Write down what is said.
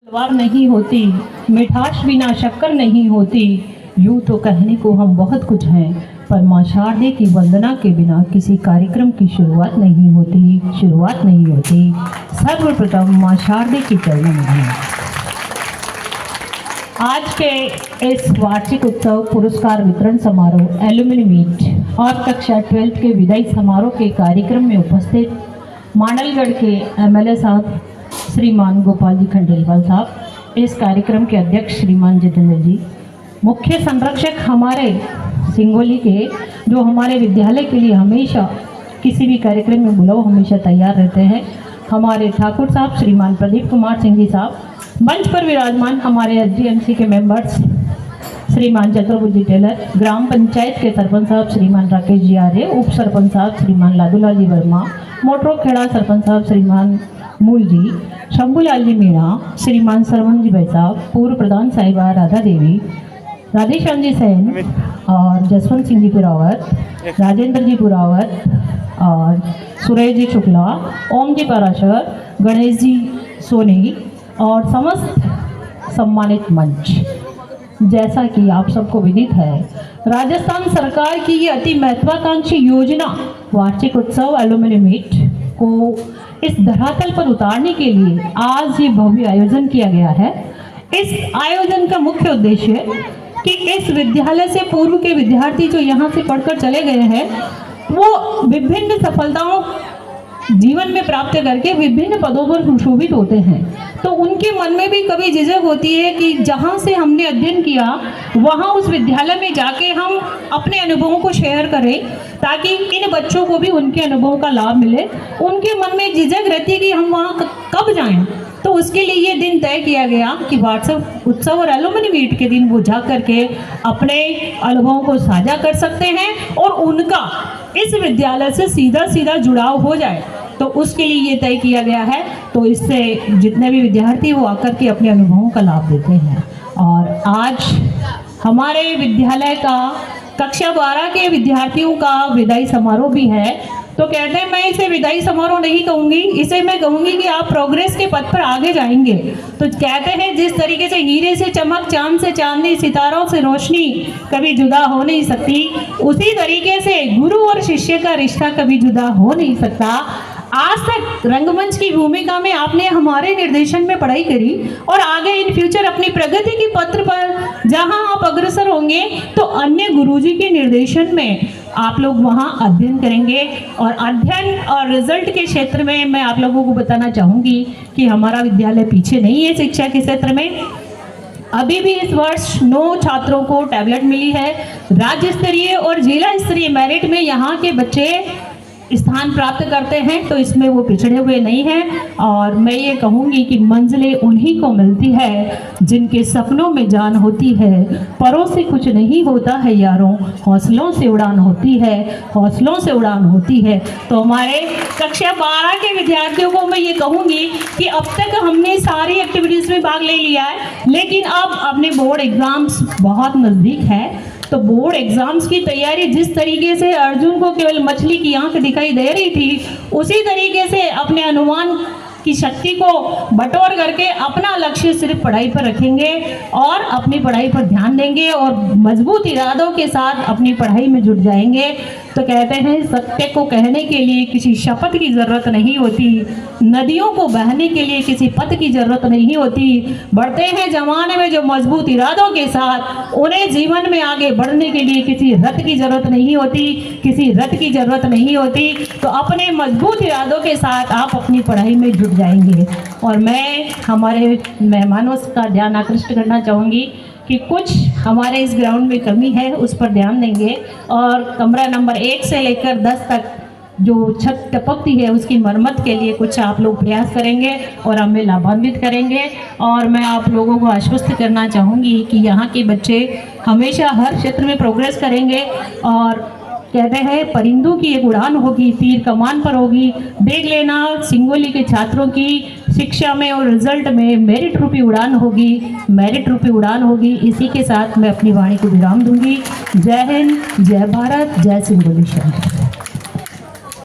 स्वाद नहीं होती, मिठास बिना शक्कर नहीं होती। यूँ तो कहने को हम बहुत कुछ हैं, पर माँ शारदे की वंदना के बिना किसी कार्यक्रम की शुरुआत नहीं होती। सर्वप्रथम माँ शारदे की चरणों में आज के इस वार्षिक उत्सव पुरस्कार वितरण समारोह, एलुमनी मीट और कक्षा 12 के विदाई समारोह के कार्यक्रम में उपस्थित मांडलगढ़ के एमएलए साहब श्रीमान गोपाल जी खंडेलवाल साहब, इस कार्यक्रम के अध्यक्ष श्रीमान जितेंद्र जी, मुख्य संरक्षक हमारे सिंगोली के, जो हमारे विद्यालय के लिए हमेशा किसी भी कार्यक्रम में बुलाओ हमेशा तैयार रहते हैं, हमारे ठाकुर साहब श्रीमान प्रदीप कुमार सिंह जी साहब, मंच पर विराजमान हमारे एसडीएमसी के मेंबर्स श्रीमान चतुर्भुजी टेलर, ग्राम पंचायत के सरपंच साहब श्रीमान राकेश जी आर्य, उप सरपंच साहब श्रीमान लादूलाल जी वर्मा, मोटरो खेड़ा सरपंच साहब श्रीमान मूल जी, शंभूलाल जी मीणा, श्रीमान सरवण जी भाई साहब, पूर्व प्रधान साहिबा राधा देवी, राधेश्याम जी सैन और जसवंत सिंह जी पुरावत, राजेंद्र जी पुरावत और सुरेश जी शुक्ला, ओम जी पराशर, गणेश जी सोनी और समस्त सम्मानित मंच। जैसा कि आप सबको विदित है, राजस्थान सरकार की ये अति महत्वाकांक्षी योजना वार्षिक उत्सव एलुमनी मीट को इस धरातल पर उतारने के लिए आज ये भव्य आयोजन किया गया है। इस आयोजन का मुख्य उद्देश्य कि इस विद्यालय से पूर्व के विद्यार्थी जो यहाँ से पढ़कर चले गए हैं, वो विभिन्न सफलताओं जीवन में प्राप्त करके विभिन्न पदों पर सुशोभित होते हैं, तो उनके मन में भी कभी झिझक होती है कि जहाँ से हमने अध्ययन किया वहाँ उस विद्यालय में जाके हम अपने अनुभवों को शेयर करें, ताकि इन बच्चों को भी उनके अनुभवों का लाभ मिले। उनके मन में झिझक रहती है कि हम वहाँ कब जाएं, तो उसके लिए ये दिन तय किया गया कि वार्षिक उत्सव और एलुमनी मीट के दिन वो जा करके अपने अनुभवों को साझा कर सकते हैं और उनका इस विद्यालय से सीधा जुड़ाव हो जाए, तो उसके लिए ये तय किया गया है। तो इससे जितने भी विद्यार्थी वो आकर के अपने अनुभवों का लाभ देते हैं। और आज हमारे विद्यालय का कक्षा 12 के विद्यार्थियों का विदाई समारोह भी है, तो कहते हैं मैं इसे विदाई समारोह नहीं कहूँगी, इसे मैं कहूँगी कि आप प्रोग्रेस के पथ पर आगे जाएंगे। तो कहते हैं जिस तरीके से हीरे से चमक, चांद से चांदनी, सितारों से रोशनी कभी जुदा हो नहीं सकती, उसी तरीके से गुरु और शिष्य का रिश्ता कभी जुदा हो नहीं सकता। आज तक रंगमंच की भूमिका में आपने हमारे निर्देशन में पढ़ाई करी और आगे इन फ्यूचर अपनी प्रगति के पत्र पर जहां आप अग्रसर होंगे, तो अन्य गुरुजी के निर्देशन में आप लोग वहां अध्ययन करेंगे। और अध्ययन और रिजल्ट के क्षेत्र में मैं आप लोगों को बताना चाहूँगी कि हमारा विद्यालय पीछे नहीं है शिक्षा के क्षेत्र में। अभी भी इस वर्ष 9 छात्रों को टैबलेट मिली है। राज्य स्तरीय और जिला स्तरीय मेरिट में यहाँ के बच्चे स्थान प्राप्त करते हैं, तो इसमें वो पिछड़े हुए नहीं हैं। और मैं ये कहूँगी कि मंजिलें उन्हीं को मिलती है जिनके सपनों में जान होती है। परों से कुछ नहीं होता है यारों, हौसलों से उड़ान होती है, हौसलों से उड़ान होती है। तो हमारे कक्षा 12 के विद्यार्थियों को मैं ये कहूँगी कि अब तक हमने सारी एक्टिविटीज़ में भाग ले लिया है, लेकिन अब अपने बोर्ड एग्ज़ाम्स बहुत नज़दीक है, तो बोर्ड एग्जाम्स की तैयारी जिस तरीके से अर्जुन को केवल मछली की आंख दिखाई दे रही थी, उसी तरीके से अपने अनुमान की शक्ति को बटोर करके अपना लक्ष्य सिर्फ पढ़ाई पर रखेंगे और अपनी पढ़ाई पर ध्यान देंगे और मजबूत इरादों के साथ अपनी पढ़ाई में जुट जाएंगे। तो कहते हैं सत्य को कहने के लिए किसी शपथ की ज़रूरत नहीं होती, नदियों को बहने के लिए किसी पथ की ज़रूरत नहीं होती। बढ़ते हैं जमाने में जो मजबूत इरादों के साथ, उन्हें जीवन में आगे बढ़ने के लिए किसी रथ की ज़रूरत नहीं होती, किसी रथ की ज़रूरत नहीं होती। तो अपने मजबूत इरादों के साथ आप अपनी पढ़ाई में जुट जाएंगे। और मैं हमारे मेहमानों का ध्यान आकृष्ट करना चाहूँगी कि कुछ हमारे इस ग्राउंड में कमी है, उस पर ध्यान देंगे और कमरा नंबर 1 से लेकर 10 तक जो छत टपकती है उसकी मरम्मत के लिए कुछ आप लोग प्रयास करेंगे और हमें लाभान्वित करेंगे। और मैं आप लोगों को आश्वस्त करना चाहूँगी कि यहाँ के बच्चे हमेशा हर क्षेत्र में प्रोग्रेस करेंगे। और कहते हैं परिंदों की एक उड़ान होगी, तीर कमान पर होगी। देख लेना सिंगोली के छात्रों की शिक्षा में और रिजल्ट में मेरिट रूपी उड़ान होगी, मेरिट रूपी उड़ान होगी। इसी के साथ मैं अपनी वाणी को विराम दूंगी। जय हिंद, जय भारत, जय सिंगोली शहर।